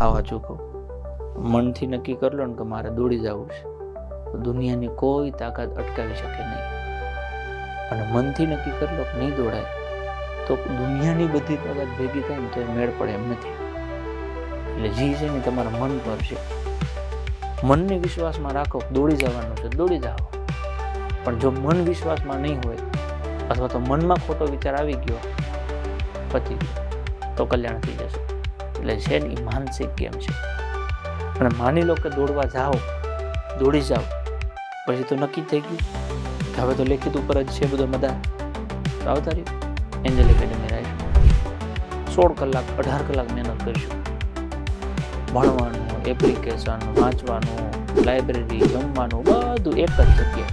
આ વાંચું કહું, મનથી નક્કી કરી લો ને કે મારે દોડી જવું છે, તો દુનિયાની કોઈ તાકાત અટકાવી શકે નહીં. અને મનથી નક્કી કરી લો કે નહીં દોડાય, તો દુનિયાની બધી તાકાત ભેગી થાય ને તો એ મેળ પડે એમ નથી. એટલે જી છે ને તમારા મન પર છે. મનને વિશ્વાસમાં રાખો, દોડી જવાનું છે, દોડી જાઓ. પણ જો મન વિશ્વાસમાં નહીં હોય, અથવા તો મનમાં ખોટો વિચાર આવી ગયો, પતી ગયો, તો કલ્યાણ થઈ જશે. એટલે છે ને એ માનસિક ગેમ છે. અને માની લો કે દોડવા જાઓ, દોડી જાઓ, પછી તો નક્કી થઈ ગયું કે હવે તો લેખિત ઉપર જ છે બધો મદા, તો આવતા રહ્યું. એન્જલ એકેડેમી રાઈશું 16 કલાક 18 કલાક મહેનત કરીશું. ભણવાનું, એપ્લિકેશન, વાંચવાનું, લાઇબ્રેરી, જમવાનું, બધું એક જ જગ્યાએ.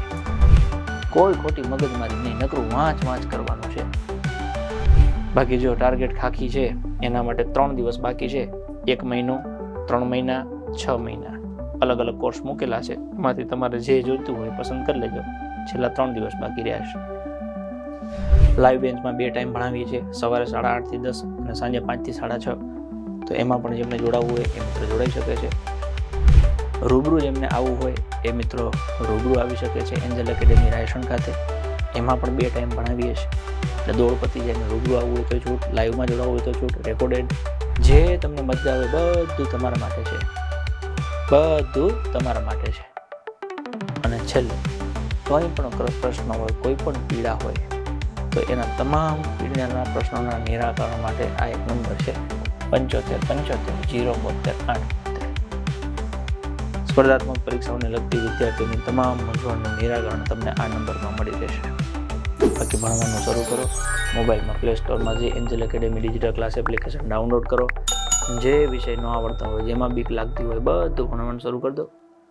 કોઈ ખોટી મગજમારી નહીં, નકરું વાંચ કરવાનું છે. બાકી જો ટાર્ગેટ ખાખી છે, એના માટે 3 દિવસ બાકી છે. 1 મહિનો, 3 મહિના, 6 મહિના અલગ અલગ કોર્સ મૂકેલા છે. એમાંથી તમારે જે જોઈતું હોય પસંદ કરી લેજો. છેલ્લા 3 દિવસ બાકી રહ્યા છે. લાઈવ બેન્ચમાં 2 ટાઈમ ભણાવીએ છીએ, સવારે 8:30 થી 10 અને સાંજે 5 થી 6:30. તો એમાં પણ જેમને જોડાવવું હોય એ મિત્રો જોડાઈ શકે છે. રૂબરૂ જેમને આવવું હોય એ મિત્રો રૂબરૂ આવી શકે છે એન્જલ એકેડેમી રાયસણ ખાતે. એમાં પણ 2 ટાઈમ ભણાવીએ છીએ. એટલે દોડ પતી જાય, રૂબરૂ આવવું હોય તો છૂટ, લાઈવમાં જોડાવવું હોય તો છૂટ, રેકોર્ડેડ જે તમને મજા આવે બધું તમારા માટે છે, બધું તમારા માટે છે. અને છેલ્લે કોઈ પણ પ્રશ્ન હોય, કોઈ પણ પીડા હોય, તો એના તમામ પીડાના પ્રશ્નોના નિરાકરણ માટે આ એક નંબર છે 7575 072 8. સ્પર્ધાત્મક પરીક્ષાઓને લગતી વિદ્યાર્થીઓની તમામ મૂંઝવણનું નિરાકરણ તમને આ નંબરમાં મળી રહેશે. બાકી ભણવાનું શરૂ કરો. મોબાઈલમાં પ્લે સ્ટોરમાં જે Angel academy digital class application download કરો. જે વિષય ન આવડતા હોય, જેમાં બીક લાગતી હોય, બધું ભણવાનું શરૂ કરી દો.